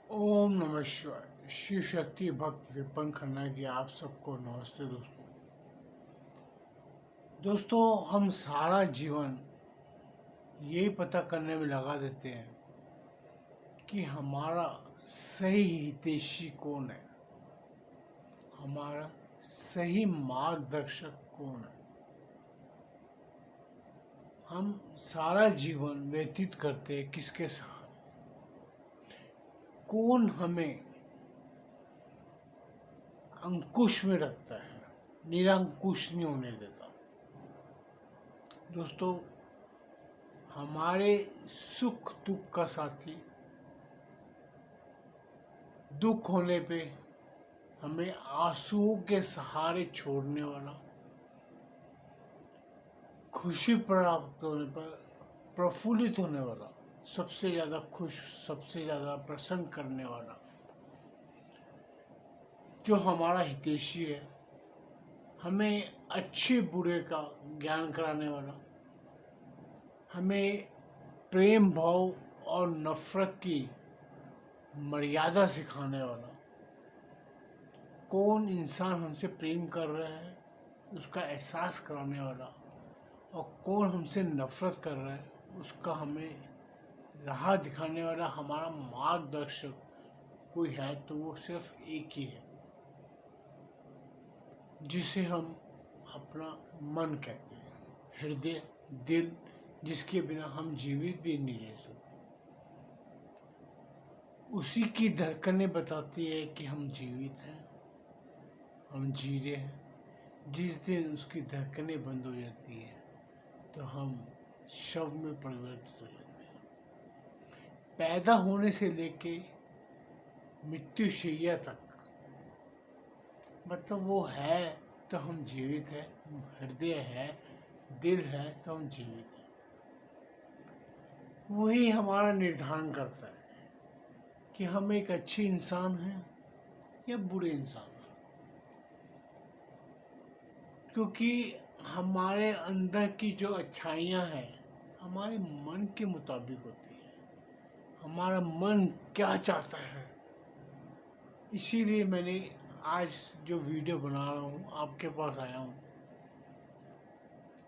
ओम नमः शिवाय। शिव शक्ति भक्त विपन खन्ना की आप सबको नमस्ते दोस्तों। हम सारा जीवन यही पता करने में लगा देते हैं कि हमारा सही हितैषी कौन है, हमारा सही मार्गदर्शक कौन है। हम सारा जीवन व्यतीत करते हैं किसके साथ, कौन हमें अंकुश में रखता है, निरंकुश नहीं होने देता। दोस्तों, हमारे सुख दुख का साथी, दुख होने पे हमें आंसुओं के सहारे छोड़ने वाला, खुशी प्राप्त होने पर प्रफुल्लित होने वाला, सबसे ज़्यादा खुश, सबसे ज़्यादा प्रसन्न करने वाला, जो हमारा हितैषी है, हमें अच्छे बुरे का ज्ञान कराने वाला, हमें प्रेम भाव और नफरत की मर्यादा सिखाने वाला, कौन इंसान हमसे प्रेम कर रहा है उसका एहसास कराने वाला, और कौन हमसे नफरत कर रहा है उसका हमें राह दिखाने वाला हमारा मार्गदर्शक कोई है तो वो सिर्फ एक ही है, जिसे हम अपना मन कहते हैं, हृदय, दिल, जिसके बिना हम जीवित भी नहीं रह सकते। उसी की धड़कनें बताती है कि हम जीवित हैं, हम जी रहे हैं। जिस दिन उसकी धड़कनें बंद हो जाती है तो हम शव में परिवर्तित हो जाते हैं। पैदा होने से लेके मृत्युशैया तक, मतलब वो है तो हम जीवित है, हृदय है, दिल है तो हम जीवित हैं। वही हमारा निर्धारण करता है कि हम एक अच्छे इंसान हैं या बुरे इंसान हैं, क्योंकि हमारे अंदर की जो अच्छाइयाँ हैं हमारे मन के मुताबिक होती है। हमारा मन क्या चाहता है, इसीलिए मैंने आज जो वीडियो बना रहा हूँ आपके पास आया हूँ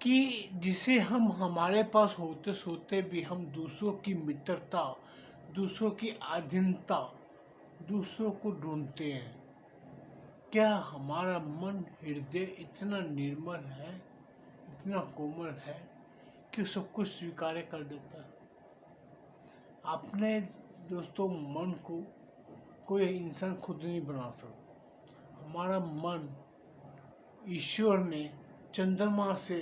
कि जिसे हम हमारे पास होते सोते भी हम दूसरों की मित्रता, दूसरों की अधीनता, दूसरों को ढूंढते हैं। क्या हमारा मन, हृदय इतना निर्मल है, इतना कोमल है कि सब कुछ स्वीकार कर देता है? अपने दोस्तों मन को कोई इंसान खुद नहीं बना सकता। हमारा मन ईश्वर ने चंद्रमा से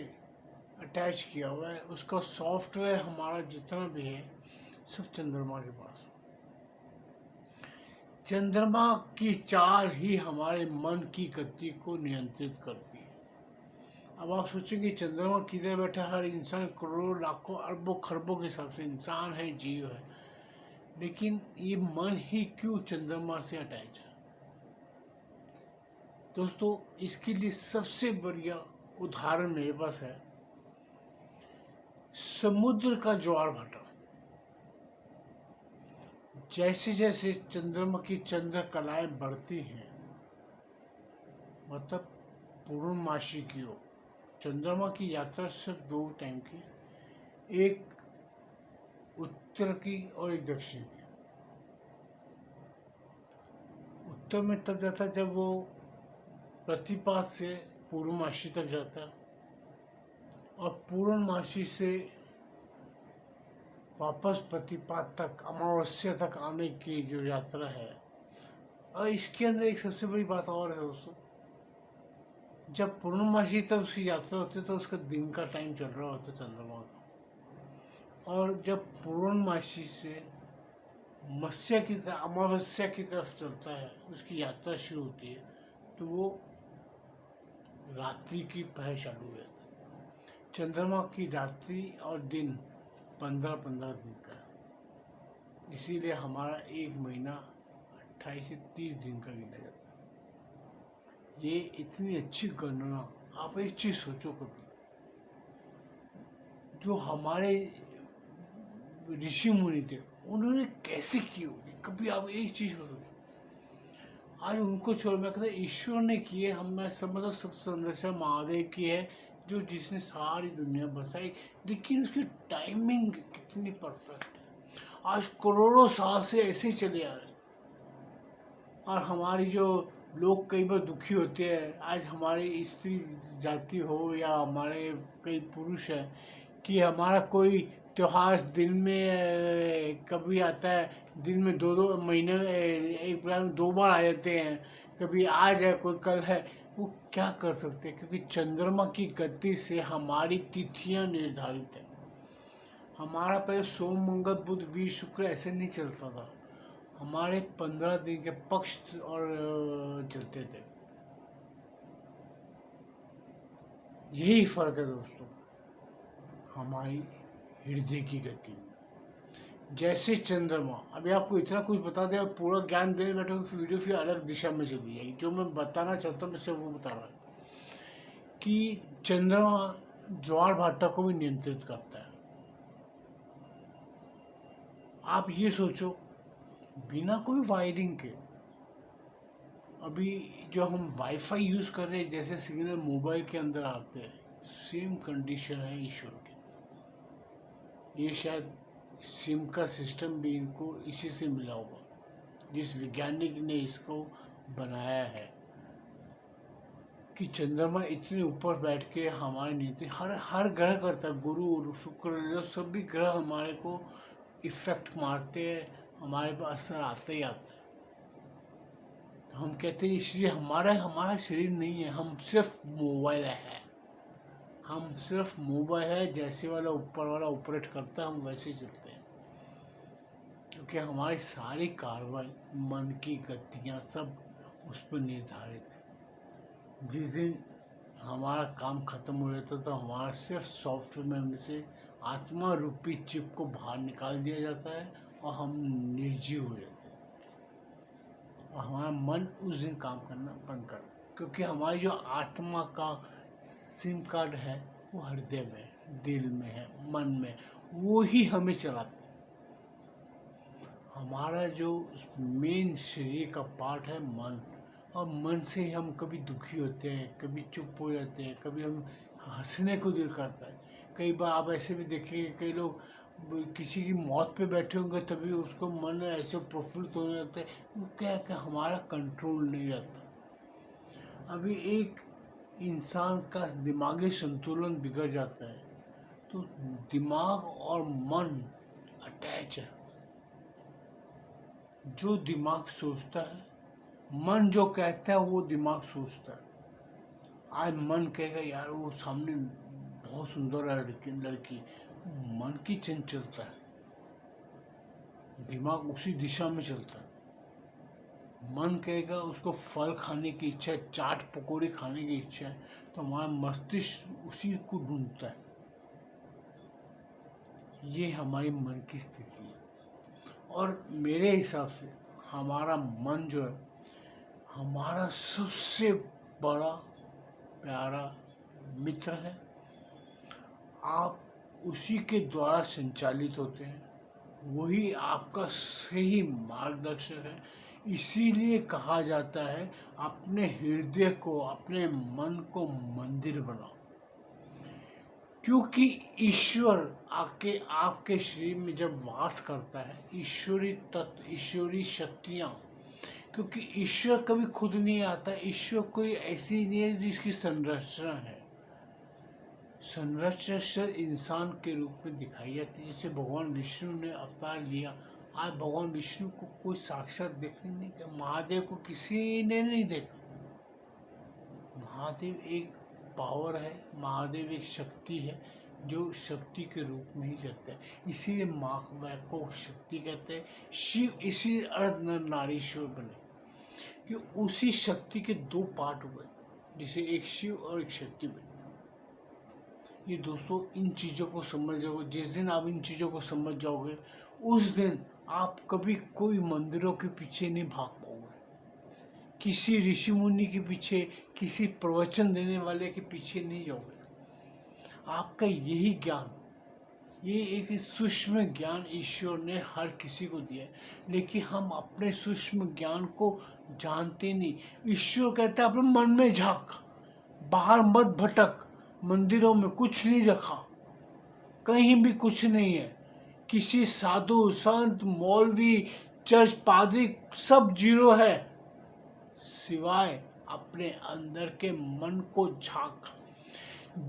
अटैच किया हुआ है, उसका सॉफ्टवेयर हमारा जितना भी है सब चंद्रमा के पास है। चंद्रमा की चाल ही हमारे मन की गति को नियंत्रित करती है। अब आप सोचेंगे चंद्रमा किधर बैठा, हर इंसान करोड़ों लाखों अरबों खरबों के हिसाब से इंसान है, जीव है, लेकिन ये मन ही क्यों चंद्रमा से अटैच है? दोस्तों, इसके लिए सबसे बढ़िया उदाहरण मेरे पास है समुद्र का ज्वार भाटा। जैसे जैसे चंद्रमा की चंद्र कलाएं बढ़ती हैं, मतलब पूर्णमासी की ओर, चंद्रमा की यात्रा सिर्फ दो टाइम की, एक उत्तर की और एक दक्षिण की। उत्तर में तब जाता है जब वो प्रतिपात से पूर्णमासी तक जाता है, और पूर्णमासी से वापस प्रतिपात तक, अमावस्या तक आने की जो यात्रा है। और इसके अंदर एक सबसे बड़ी बात और है दोस्तों, जब पूर्णमासी तक उसकी यात्रा होती है तो उसका दिन का टाइम चल रहा होता है चंद्रमा का, और जब पूर्णमासी से मत्स्य की तरफ, अमावस्या की तरफ चलता है, उसकी यात्रा शुरू होती है, तो वो रात्रि की पहर चालू हो जाती है। चंद्रमा की रात्रि और दिन 15-15 दिन का है, इसीलिए हमारा एक महीना 28 से 30 दिन का गिना जाता है। ये इतनी अच्छी गणना, आप एक चीज सोचो कभी, जो हमारे ऋषि मुनि थे उन्होंने कैसे की होगी? कभी आप एक चीज को सोचो, आज उनको छोड़, मैं कहता ईश्वर ने किए, हम मैं समझो सब संरचना महादेव की है, जो जिसने सारी दुनिया बसाई, लेकिन उसकी टाइमिंग कितनी परफेक्ट है। आज करोड़ों साल से ऐसे ही चले आ रहे हैं। और हमारी जो लोग कई बार दुखी होते हैं, आज हमारी स्त्री जाति हो या हमारे कई पुरुष हैं, कि हमारा कोई त्योहार दिन में कभी आता है, दिन में दो दो महीने में एक बार में 2 बार आ जाते हैं, कभी आज है कोई कल है। वो क्या कर सकते हैं, क्योंकि चंद्रमा की गति से हमारी तिथियां निर्धारित है। हमारा पहले सोम मंगल बुध वीर शुक्र ऐसे नहीं चलता था, हमारे 15 दिन के पक्ष और चलते थे। यही फर्क है दोस्तों हमारी हृदय की गति में। जैसे चंद्रमा, अभी आपको इतना कुछ बता दिया, पूरा ज्ञान देने बैठे तो वीडियो फिर अलग दिशा में चली जाएगी। जो मैं बताना चाहता हूँ मैं सिर्फ वो बता रहा हूँ कि चंद्रमा ज्वार भाटा को भी नियंत्रित करता है। आप ये सोचो, बिना कोई वायरिंग के अभी जो हम वाईफाई यूज़ कर रहे हैं, जैसे सिग्नल मोबाइल के अंदर आते हैं, सेम कंडीशन है ईश्वर की। ये शायद सिम का सिस्टम भी इनको इसी से मिला होगा, जिस वैज्ञानिक ने इसको बनाया है, कि चंद्रमा इतने ऊपर बैठ के हमारी नीति हर ग्रह करता है। गुरु शुक्र सभी ग्रह हमारे को इफेक्ट मारते हैं, हमारे पर असर आते ही आता है। तो हम कहते हैं इसलिए हमारा शरीर नहीं है, हम सिर्फ मोबाइल है। हम सिर्फ मोबाइल है, जैसे वाला ऊपर वाला ऑपरेट करता है हम वैसे चलते हैं, क्योंकि हमारी सारी कार्रवाई, मन की गतियाँ सब उस पर निर्धारित है। जिस दिन हमारा काम खत्म हो जाता तो हमारा सिर्फ सॉफ्टवेयर में से आत्मा रूपी चिप को बाहर निकाल दिया जाता है और हम निर्जीव हो जाते हैं, और हमारा मन उस दिन काम करना बंद कर, क्योंकि हमारी जो आत्मा का सिम कार्ड है वो हृदय में है, दिल में है, मन में, वो ही हमें चलाता है। हमारा जो मेन शरीर का पार्ट है मन, और मन से ही हम कभी दुखी होते हैं, कभी चुप हो जाते हैं, कभी हम हंसने को दिल करता है। कई बार आप ऐसे भी देखेंगे, कई लोग किसी की मौत पे बैठे होंगे तभी उसको मन ऐसे प्रफुल्लित होने लगता है। वो क्या है कि हमारा कंट्रोल नहीं रहता। अभी एक इंसान का दिमागी संतुलन बिगड़ जाता है तो दिमाग और मन अटैच है। जो दिमाग सोचता है, मन जो कहता है वो दिमाग सोचता है। आज मन कहेगा यार वो सामने बहुत सुंदर है लड़की, मन की चंचलता है, दिमाग उसी दिशा में चलता है। मन कहेगा उसको फल खाने की इच्छा है, चाट पकौड़ी खाने की इच्छा है, तो हमारा मस्तिष्क उसी को ढूंढता है। ये हमारी मन की स्थिति है। और मेरे हिसाब से हमारा मन जो है हमारा सबसे बड़ा प्यारा मित्र है। आप उसी के द्वारा संचालित होते हैं, वही आपका सही मार्गदर्शक है। इसीलिए कहा जाता है अपने हृदय को, अपने मन को मंदिर बनाओ, क्योंकि ईश्वर आके आपके शरीर में जब वास करता है, ईश्वरी तत्व, ईश्वरी शक्तियाँ, क्योंकि ईश्वर कभी खुद नहीं आता। ईश्वर कोई ऐसी नहीं है जिसकी संरचना है। संरचना इंसान के रूप में दिखाई जाती है। जैसे भगवान विष्णु ने अवतार लिया, आज भगवान विष्णु को कोई साक्षात देखने नहीं गया, महादेव को किसी ने नहीं देखा। महादेव एक पावर है, महादेव एक शक्ति है जो शक्ति के रूप में ही चलता है। इसीलिए माँ को शक्ति कहते हैं। शिव इसी अर्ध नर नारीश्वर बने कि उसी शक्ति के 2 पार्ट हुए, जिसे एक शिव और एक शक्ति बने। ये दोस्तों इन चीज़ों को समझ जाओगे, जिस दिन आप इन चीज़ों को समझ जाओगे उस दिन आप कभी कोई मंदिरों के पीछे नहीं भाग पाओगे, किसी ऋषि मुनि के पीछे, किसी प्रवचन देने वाले के पीछे नहीं जाओगे। आपका यही ज्ञान, ये एक सूक्ष्म ज्ञान ईश्वर ने हर किसी को दिया है, लेकिन हम अपने सूक्ष्म ज्ञान को जानते नहीं। ईश्वर कहता है अपने मन में झांक, बाहर मत भटक, मंदिरों में कुछ नहीं रखा, कहीं भी कुछ नहीं है, किसी साधु संत मौलवी चर्च पादरी सब जीरो है, सिवाय अपने अंदर के मन को झांक।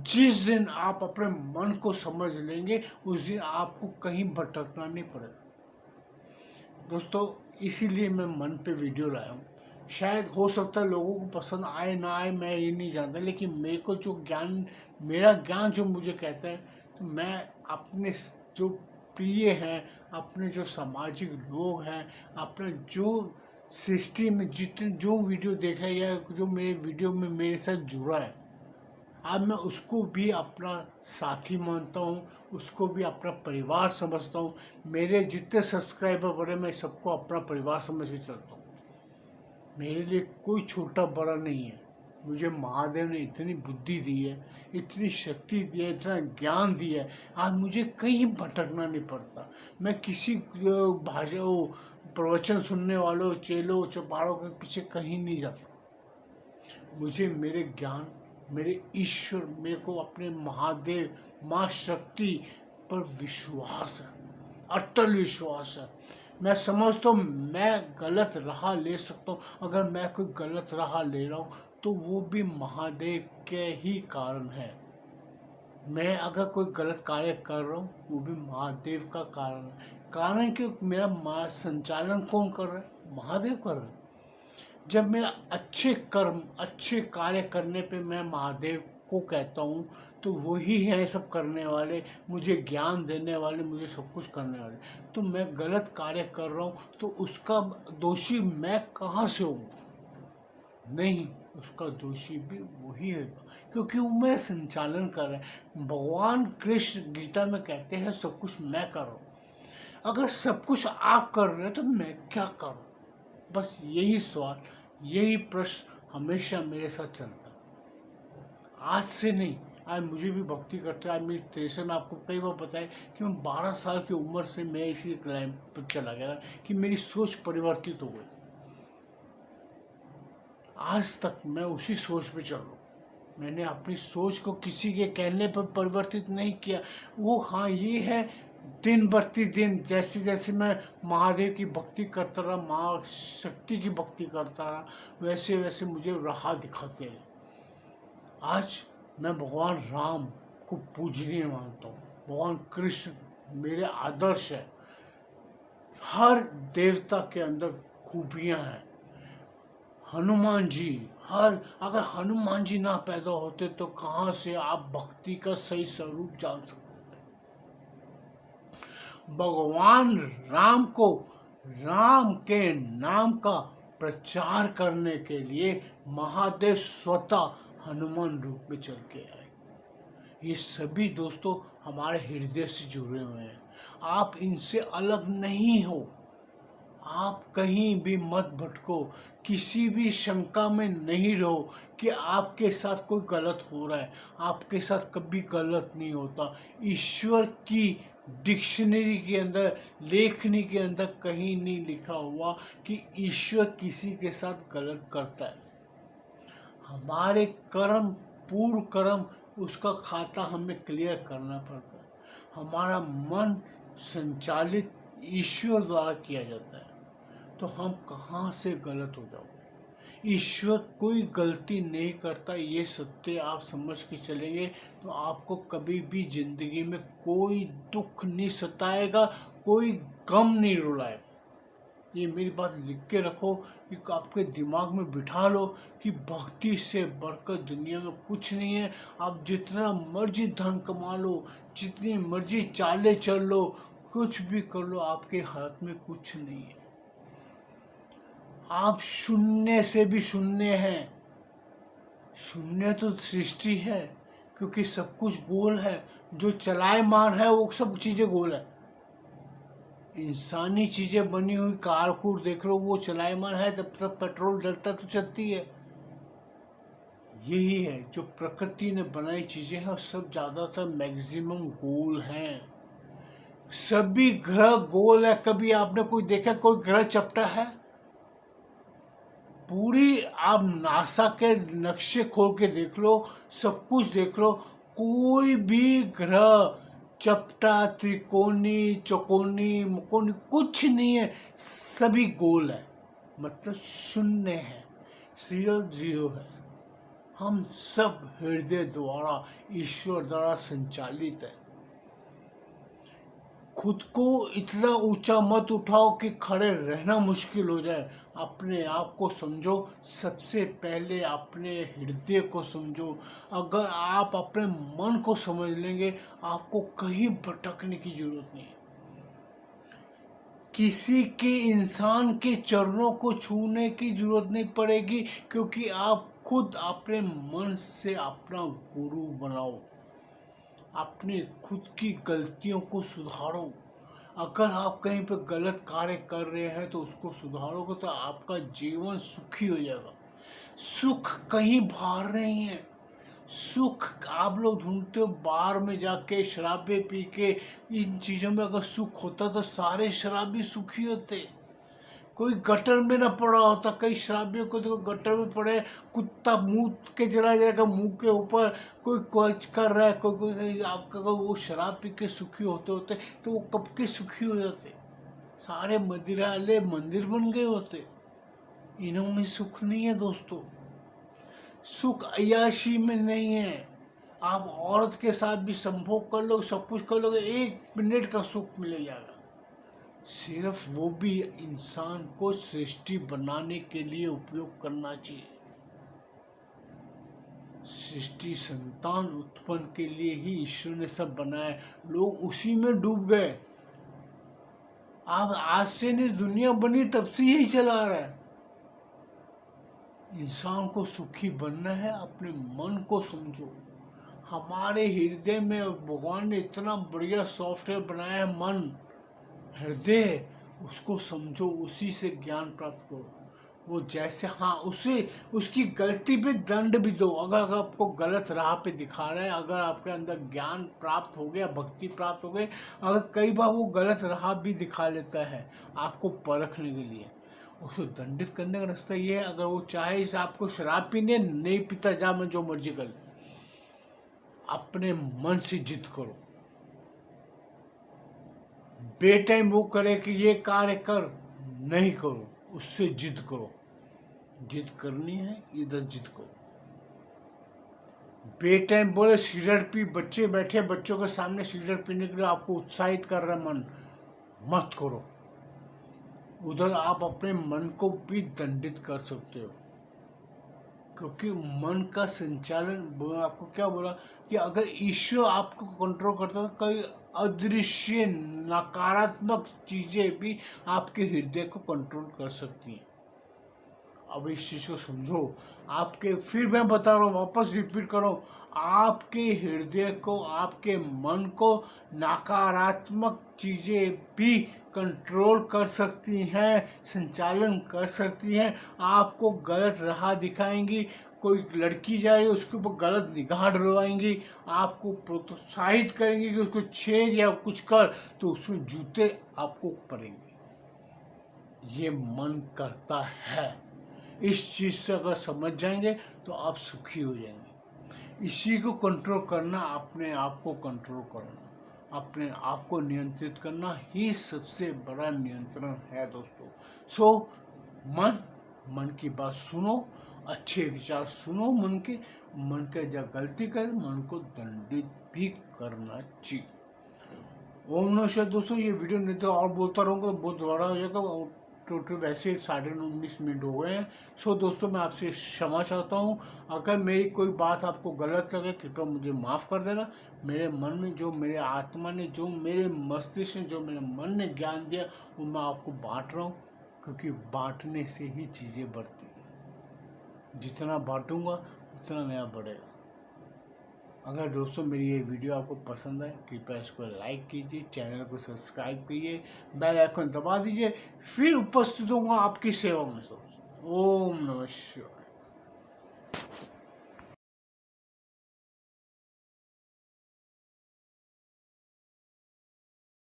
जिस दिन आप अपने मन को समझ लेंगे उस दिन आपको कहीं भटकना नहीं पड़ेगा। दोस्तों, इसीलिए मैं मन पे वीडियो लाया हूँ। शायद हो सकता है लोगों को पसंद आए ना आए, मैं ये नहीं जानता, लेकिन मेरे को जो ज्ञान, मेरा ज्ञान जो मुझे कहता है, तो मैं अपने जो प्रिय हैं, अपने जो सामाजिक लोग हैं, अपने जो सृष्टि में जितने जो वीडियो देख रहे हैं या जो मेरे वीडियो में मेरे साथ जुड़ा है, आज मैं उसको भी अपना साथी मानता हूँ, उसको भी अपना परिवार समझता हूँ। मेरे जितने सब्सक्राइबर बढ़े, मैं सबको अपना परिवार समझ के चलता हूँ। मेरे लिए कोई छोटा बड़ा नहीं है। मुझे महादेव ने इतनी बुद्धि दी है, इतनी शक्ति दी है, इतना ज्ञान दिया है, आज मुझे कहीं भटकना नहीं पड़ता। मैं किसी भाषा प्रवचन सुनने वालों, चेलों चौपाड़ों के पीछे कहीं नहीं जाता। मुझे मेरे ज्ञान, मेरे ईश्वर, मेरे को अपने महादेव, माँ शक्ति पर विश्वास है, अटल विश्वास है। मैं समझता हूँ मैं गलत राह ले सकता हूँ। अगर मैं कोई गलत राह ले रहा हूँ तो वो भी महादेव के ही कारण है। मैं अगर कोई गलत कार्य कर रहा हूँ वो भी महादेव का कारण है। कारण कि मेरा संचालन कौन कर रहा है? महादेव कर रहा है। जब मेरा अच्छे कर्म, अच्छे कार्य करने पे मैं महादेव को कहता हूँ, तो वही है सब करने वाले, मुझे ज्ञान देने वाले, मुझे सब कुछ करने वाले। तो मैं गलत कार्य कर रहा हूँ तो उसका दोषी मैं कहाँ से हूँ? नहीं, उसका दोषी भी वही है, क्योंकि वो मेरा संचालन कर रहा है। भगवान कृष्ण गीता में कहते हैं सब कुछ मैं कर रहा हूँ। अगर सब कुछ आप कर रहे हैं तो मैं क्या करूँ? बस यही सवाल, यही प्रश्न हमेशा मेरे साथ चलता है। आज से नहीं, आज मुझे भी भक्ति करते हैं। आज मेरी 63 में आपको कई बार बताया कि मैं 12 साल की उम्र से मैं इसी लाइन पर चला गया कि मेरी सोच परिवर्तित हो गई। आज तक मैं उसी सोच पे चल रहा हूँ। मैंने अपनी सोच को किसी के कहने पर परिवर्तित नहीं किया। वो हाँ ये है, दिन बढ़ती दिन जैसे जैसे मैं महादेव की भक्ति करता रहा, माँ शक्ति की भक्ति करता रहा, वैसे वैसे मुझे राह दिखाते रहे। आज मैं भगवान राम को पूजनीय मानता हूँ। भगवान कृष्ण मेरे आदर्श है। हर देवता के अंदर खूबियाँ हैं। हनुमान जी, अगर हनुमान जी ना पैदा होते तो कहाँ से आप भक्ति का सही स्वरूप जान सकते? भगवान राम को राम के नाम का प्रचार करने के लिए महादेव स्वतः हनुमान रूप में चल के आए। ये सभी दोस्तों हमारे हृदय से जुड़े हुए हैं। आप इनसे अलग नहीं हो। आप कहीं भी मत भटको, किसी भी शंका में नहीं रहो कि आपके साथ कोई गलत हो रहा है। आपके साथ कभी गलत नहीं होता। ईश्वर की डिक्शनरी के अंदर, लेखनी के अंदर कहीं नहीं लिखा हुआ कि ईश्वर किसी के साथ गलत करता है। हमारे कर्म, पूर्व कर्म, उसका खाता हमें क्लियर करना पड़ता है। हमारा मन संचालित ईश्वर द्वारा किया जाता है, तो हम कहाँ से गलत हो जाओगे? ईश्वर कोई गलती नहीं करता, ये सत्य आप समझ के चलेंगे तो आपको कभी भी जिंदगी में कोई दुख नहीं सताएगा, कोई गम नहीं रुलाएगा। ये मेरी बात लिख के रखो, कि आपके दिमाग में बिठा लो कि भक्ति से बढ़कर दुनिया में कुछ नहीं है। आप जितना मर्जी धन कमा लो, जितनी मर्जी चाले चल लो, कुछ भी कर लो, आपके हाथ में कुछ नहीं है। आप शून्य से भी शून्य हैं। शून्य तो सृष्टि है, क्योंकि सब कुछ गोल है। जो चलायमान है वो सब चीजें गोल है। इंसानी चीजें बनी हुई कारकूर देख लो, वो चलायमान है, तब तक पेट्रोल डलता तो चलती है। यही है जो प्रकृति ने बनाई चीजें हैं, सब ज्यादातर मैक्सिमम गोल हैं। सभी ग्रह गोल है। कभी आपने कोई देखा कोई ग्रह चपटा है? पूरी आप नासा के नक्शे खोल के देख लो, सब कुछ देख लो, कोई भी ग्रह चपटा, त्रिकोणी, चौकोनी, मुकोनी कुछ नहीं है, सभी गोल है, मतलब शून्य है, 0 है। हम सब हृदय द्वारा, ईश्वर द्वारा संचालित है। खुद को इतना ऊंचा मत उठाओ कि खड़े रहना मुश्किल हो जाए। अपने आप को समझो, सबसे पहले अपने हृदय को समझो। अगर आप अपने मन को समझ लेंगे, आपको कहीं भटकने की जरूरत नहीं है। किसी के इंसान के चरणों को छूने की जरूरत नहीं पड़ेगी, क्योंकि आप खुद अपने मन से अपना गुरु बनाओ। अपनी खुद की गलतियों को सुधारो। अगर आप कहीं पर गलत कार्य कर रहे हैं तो उसको सुधारोगे तो आपका जीवन सुखी हो जाएगा। सुख कहीं बाहर नहीं है। सुख आप लोग ढूंढते हो बाहर में जाके, शराबे पी के, इन चीज़ों में। अगर सुख होता तो सारे शराबी सुखी होते। कोई गटर में ना पड़ा होता। कई शराबियों को तो गटर में पड़े, कुत्ता मुंह के चला जाएगा, मुंह के ऊपर कोई कुछ कर रहा है, कोई आपका वो शराब पी के सुखी होते होते तो वो कब के सुखी हो जाते। सारे मदिरालय मंदिर बन गए होते। इनमें सुख नहीं है दोस्तों। सुख अय्याशी में नहीं है। आप औरत के साथ भी संभोग कर लो, सब कुछ कर लोगे, 1 मिनट का सुख मिल जाएगा। सिर्फ वो भी इंसान को सृष्टि बनाने के लिए उपयोग करना चाहिए। सृष्टि संतान उत्पन्न के लिए ही ईश्वर ने सब बनाया। लोग उसी में डूब गए। अब आज से नहीं, दुनिया बनी तब से यही चला रहा है। इंसान को सुखी बनना है, अपने मन को समझो। हमारे हृदय में भगवान ने इतना बढ़िया सॉफ्टवेयर बनाया है, मन, हृदय, उसको समझो, उसी से ज्ञान प्राप्त करो। वो जैसे, हाँ, उसे उसकी गलती पे दंड भी दो। अगर आपको गलत राह पे दिखा रहा है, अगर आपके अंदर ज्ञान प्राप्त हो गया, भक्ति प्राप्त हो गई, अगर कई बार वो गलत राह भी दिखा लेता है आपको परखने के लिए, उसको दंडित करने का रास्ता ये है। अगर वो चाहे इसे आपको शराब पीने, नहीं पीता, जा, मैं जो मर्जी कर, अपने मन से जिद करो। बेटाइम वो करे कि ये कार्य कर, नहीं करो, उससे जिद करो। जिद करनी है, इधर जिद करो। बेटाइम बोले सिगरेट पी, बच्चे बैठे, बच्चों के सामने सिगरेट पीने के लिए आपको उत्साहित कर रहा है मन, मत करो। उधर आप अपने मन को भी दंडित कर सकते हो, क्योंकि मन का संचालन, आपको क्या बोला कि अगर ईश्वर आपको कंट्रोल करता है, कई अदृश्य नकारात्मक चीजें भी आपके हृदय को कंट्रोल कर सकती हैं। अब इस चीज को समझो। आपके, फिर मैं बता रहा हूँ, वापस रिपीट करो, आपके हृदय को, आपके मन को नकारात्मक चीजें भी कंट्रोल कर सकती हैं, संचालन कर सकती हैं। आपको गलत राह दिखाएंगी। कोई लड़की जा रही है, उसके ऊपर गलत निगाह डलवाएंगी, आपको प्रोत्साहित करेंगे कि उसको छेड़ या कुछ कर, तो उसमें जूते आपको पड़ेंगे। ये मन करता है। इस चीज से अगर समझ जाएंगे तो आप सुखी हो जाएंगे। इसी को कंट्रोल करना, अपने आप को कंट्रोल करना, अपने आप को नियंत्रित करना ही सबसे बड़ा नियंत्रण है दोस्तों। सो मन की बात सुनो, अच्छे विचार सुनो, मन के जब गलती करे, मन को दंडित भी करना चाहिए। ओम नमः शिवाय। दोस्तों, ये वीडियो नहीं तो और बोलता रहूँगा, बहुत बड़ा हो जाएगा। टोटल वैसे 19:30 मिनट हो गए हैं। सो दोस्तों, मैं आपसे क्षमा चाहता हूँ। अगर मेरी कोई बात आपको गलत लगे, कृपया मुझे माफ़ कर देना। मेरे मन में जो, मेरे आत्मा ने, जो मेरे मस्तिष्क ने, जो मेरे मन ने ज्ञान दिया, वो मैं आपको बांट रहा हूँ, क्योंकि बांटने से ही चीज़ें बढ़ती हैं। जितना बांटूंगा उतना नया बढ़ेगा। अगर दोस्तों मेरी ये वीडियो आपको पसंद आए, कृपया इसको लाइक कीजिए, चैनल को सब्सक्राइब कीजिए, बेल आइकन दबा दीजिए। फिर उपस्थित होऊंगा आपकी सेवा में। ओम नमः शिवाय।